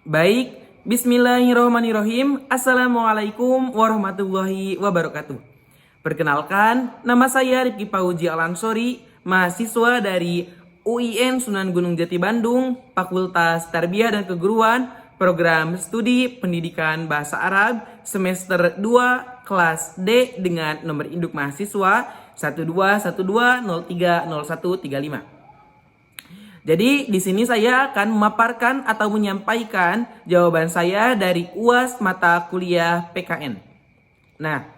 Baik, bismillahirrahmanirrahim. Assalamualaikum warahmatullahi wabarakatuh. Perkenalkan, nama saya Rifki Pauji Alansori, mahasiswa dari UIN Sunan Gunung Jati Bandung, Fakultas Tarbiyah dan Keguruan, Program Studi Pendidikan Bahasa Arab, semester 2, kelas D dengan nomor induk mahasiswa 1212030135. Jadi di sini saya akan memaparkan atau menyampaikan jawaban saya dari UAS mata kuliah PKN. Nah,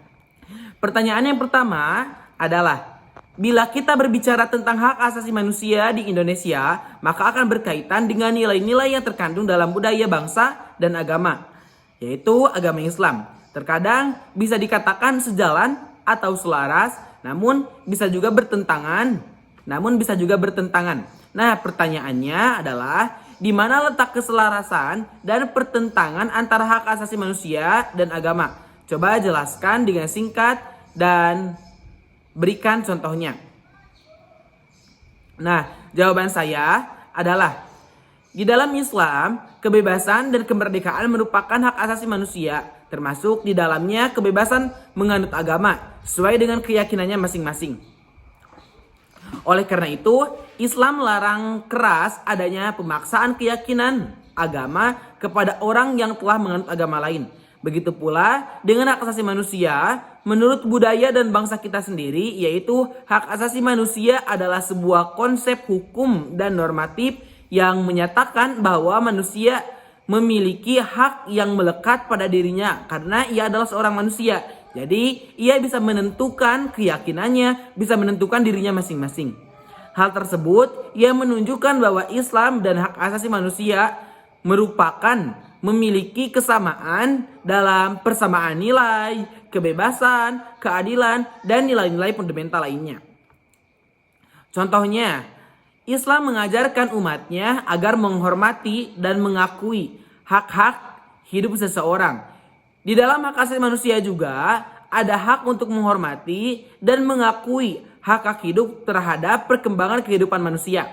pertanyaan yang pertama adalah, bila kita berbicara tentang hak asasi manusia di Indonesia, maka akan berkaitan dengan nilai-nilai yang terkandung dalam budaya bangsa dan agama, yaitu agama Islam. Terkadang bisa dikatakan sejalan atau selaras, namun bisa juga bertentangan. Nah, pertanyaannya adalah, di mana letak keselarasan dan pertentangan antara hak asasi manusia dan agama? Coba jelaskan dengan singkat dan berikan contohnya. Nah, jawaban saya adalah, di dalam Islam, kebebasan dan kemerdekaan merupakan hak asasi manusia, termasuk di dalamnya kebebasan menganut agama sesuai dengan keyakinannya masing-masing. Oleh karena itu, Islam melarang keras adanya pemaksaan keyakinan agama kepada orang yang telah menganut agama lain. Begitu pula dengan hak asasi manusia, menurut budaya dan bangsa kita sendiri, yaitu hak asasi manusia adalah sebuah konsep hukum dan normatif yang menyatakan bahwa manusia memiliki hak yang melekat pada dirinya karena ia adalah seorang manusia. Jadi ia bisa menentukan keyakinannya, bisa menentukan dirinya masing-masing. Hal tersebut ia menunjukkan bahwa Islam dan hak asasi manusia merupakan memiliki kesamaan dalam persamaan nilai, kebebasan, keadilan, dan nilai-nilai fundamental lainnya. Contohnya, Islam mengajarkan umatnya agar menghormati dan mengakui hak-hak hidup seseorang. Di dalam hak asasi manusia juga ada hak untuk menghormati dan mengakui hak-hak hidup terhadap perkembangan kehidupan manusia.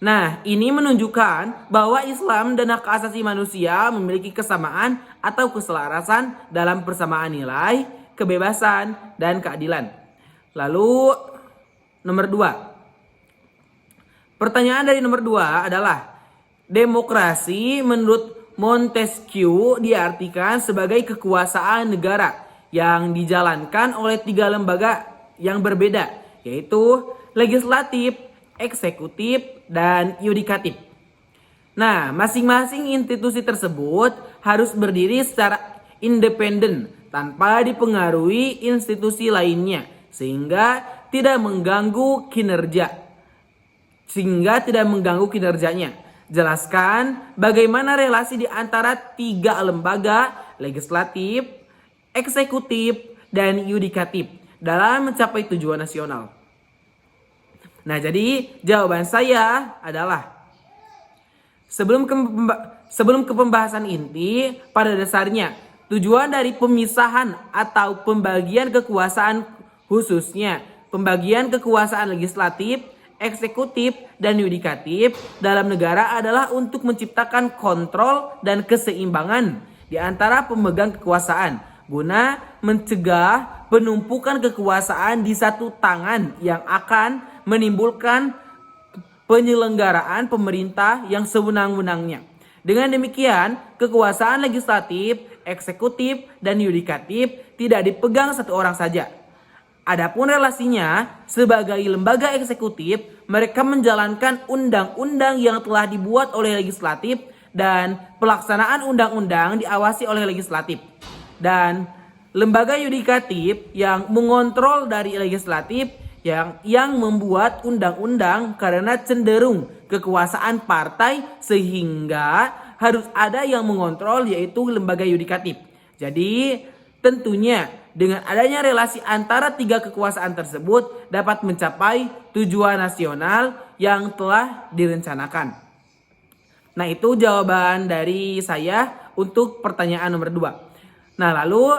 Nah, ini menunjukkan bahwa Islam dan hak asasi manusia memiliki kesamaan atau keselarasan dalam persamaan nilai, kebebasan, dan keadilan. Lalu, nomor 2. Pertanyaan dari nomor 2 adalah, demokrasi menurut Montesquieu diartikan sebagai kekuasaan negara yang dijalankan oleh 3 lembaga yang berbeda, yaitu legislatif, eksekutif, dan yudikatif. Nah, masing-masing institusi tersebut harus berdiri secara independen tanpa dipengaruhi institusi lainnya sehingga tidak mengganggu kinerjanya. Jelaskan bagaimana relasi di antara 3 lembaga legislatif, eksekutif, dan yudikatif dalam mencapai tujuan nasional. Nah, jadi jawaban saya adalah, sebelum ke pembahasan inti, pada dasarnya tujuan dari pemisahan atau pembagian kekuasaan, khususnya pembagian kekuasaan legislatif, eksekutif, dan yudikatif dalam negara adalah untuk menciptakan kontrol dan keseimbangan di antara pemegang kekuasaan guna mencegah penumpukan kekuasaan di satu tangan yang akan menimbulkan penyelenggaraan pemerintah yang sewenang-wenangnya. Dengan demikian, kekuasaan legislatif, eksekutif, dan yudikatif tidak dipegang satu orang saja. Adapun relasinya, sebagai lembaga eksekutif, mereka menjalankan undang-undang yang telah dibuat oleh legislatif dan pelaksanaan undang-undang diawasi oleh legislatif. Dan lembaga yudikatif yang mengontrol dari legislatif yang membuat undang-undang karena cenderung kekuasaan partai sehingga harus ada yang mengontrol, yaitu lembaga yudikatif. Jadi tentunya dengan adanya relasi antara 3 kekuasaan tersebut dapat mencapai tujuan nasional yang telah direncanakan. Nah, itu jawaban dari saya untuk pertanyaan nomor 2. Nah, lalu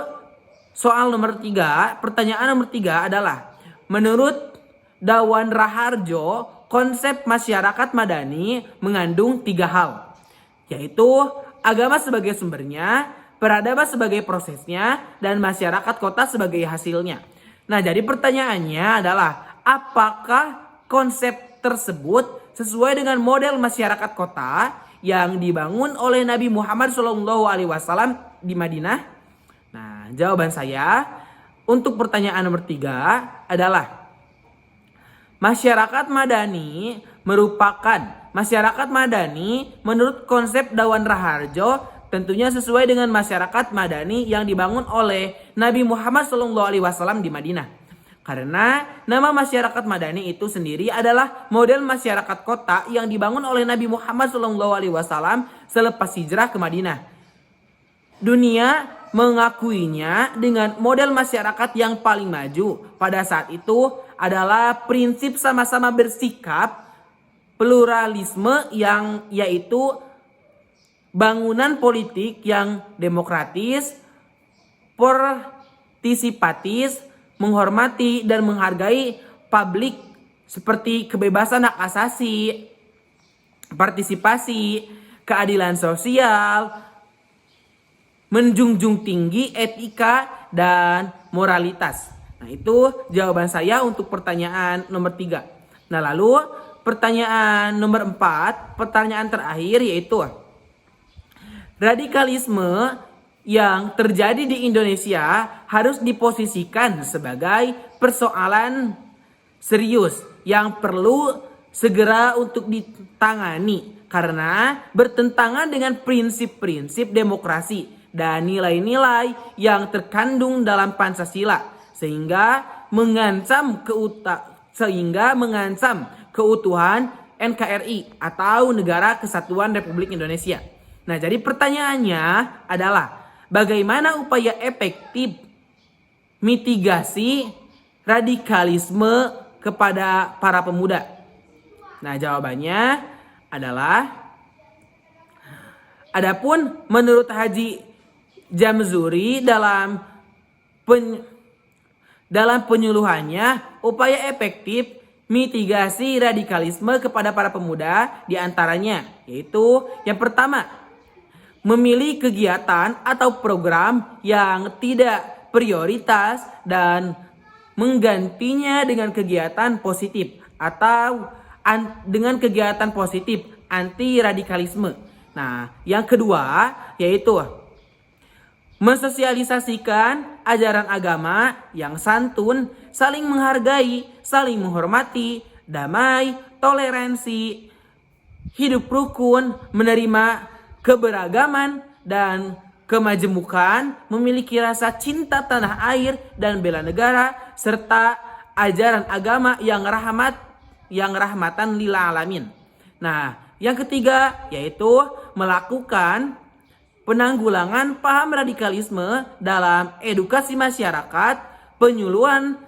soal nomor 3, pertanyaan nomor 3 adalah, menurut Dawan Raharjo, konsep masyarakat madani mengandung 3 hal. yaitu agama sebagai sumbernya, peradaban sebagai prosesnya, dan masyarakat kota sebagai hasilnya. Nah, jadi pertanyaannya adalah apakah konsep tersebut sesuai dengan model masyarakat kota yang dibangun oleh Nabi Muhammad SAW di Madinah? Nah, jawaban saya untuk pertanyaan nomor 3 adalah masyarakat Madani merupakan masyarakat Madani menurut konsep Dawan Raharjo tentunya sesuai dengan masyarakat Madani yang dibangun oleh Nabi Muhammad SAW di Madinah. Karena nama masyarakat Madani itu sendiri adalah model masyarakat kota yang dibangun oleh Nabi Muhammad SAW selepas hijrah ke Madinah. Dunia mengakuinya dengan model masyarakat yang paling maju pada saat itu adalah prinsip sama-sama bersikap, pluralisme yang yaitu bangunan politik yang demokratis, partisipatif, menghormati dan menghargai publik seperti kebebasan hak asasi, partisipasi, keadilan sosial, menjunjung tinggi etika dan moralitas. Nah, itu jawaban saya untuk pertanyaan nomor 3. Nah, lalu pertanyaan nomor 4, pertanyaan terakhir yaitu radikalisme yang terjadi di Indonesia harus diposisikan sebagai persoalan serius yang perlu segera untuk ditangani karena bertentangan dengan prinsip-prinsip demokrasi dan nilai-nilai yang terkandung dalam Pancasila sehingga mengancam keutuhan NKRI atau Negara Kesatuan Republik Indonesia. Nah, jadi pertanyaannya adalah bagaimana upaya efektif mitigasi radikalisme kepada para pemuda? Nah, jawabannya adalah adapun menurut Haji Jamzuri dalam penyuluhannya, upaya efektif mitigasi radikalisme kepada para pemuda diantaranya yaitu yang pertama, memilih kegiatan atau program yang tidak prioritas dan menggantinya dengan kegiatan positif atau dengan kegiatan positif anti radikalisme. Nah, yang kedua yaitu mensosialisasikan ajaran agama yang santun, saling menghargai, saling menghormati, damai, toleransi, hidup rukun, menerima keberagaman dan kemajemukan, memiliki rasa cinta tanah air dan bela negara, serta ajaran agama yang rahmatan lil alamin. Nah, yang ketiga yaitu melakukan penanggulangan paham radikalisme dalam edukasi masyarakat, penyuluhan,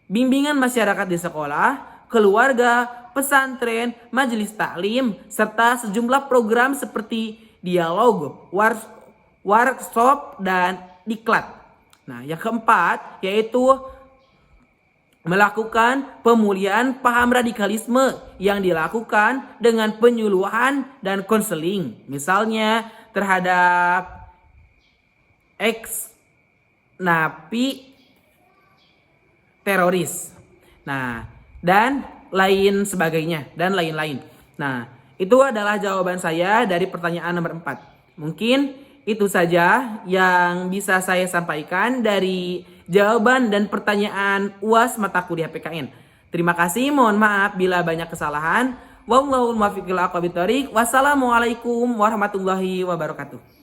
bimbingan masyarakat di sekolah, keluarga, pesantren, majelis taklim, serta sejumlah program seperti dialog, workshop, dan diklat. Nah, yang keempat yaitu melakukan pemulihan paham radikalisme yang dilakukan dengan penyuluhan dan konseling. Misalnya terhadap ex-napi teroris. Nah, dan lain sebagainya dan lain-lain. Nah, itu adalah jawaban saya dari pertanyaan nomor 4. Mungkin itu saja yang bisa saya sampaikan dari jawaban dan pertanyaan UAS mata kuliah PKN. Terima kasih, mohon maaf bila banyak kesalahan. Wallahul muwaffiq ila aqwamit thoriq. Wassalamualaikum warahmatullahi wabarakatuh.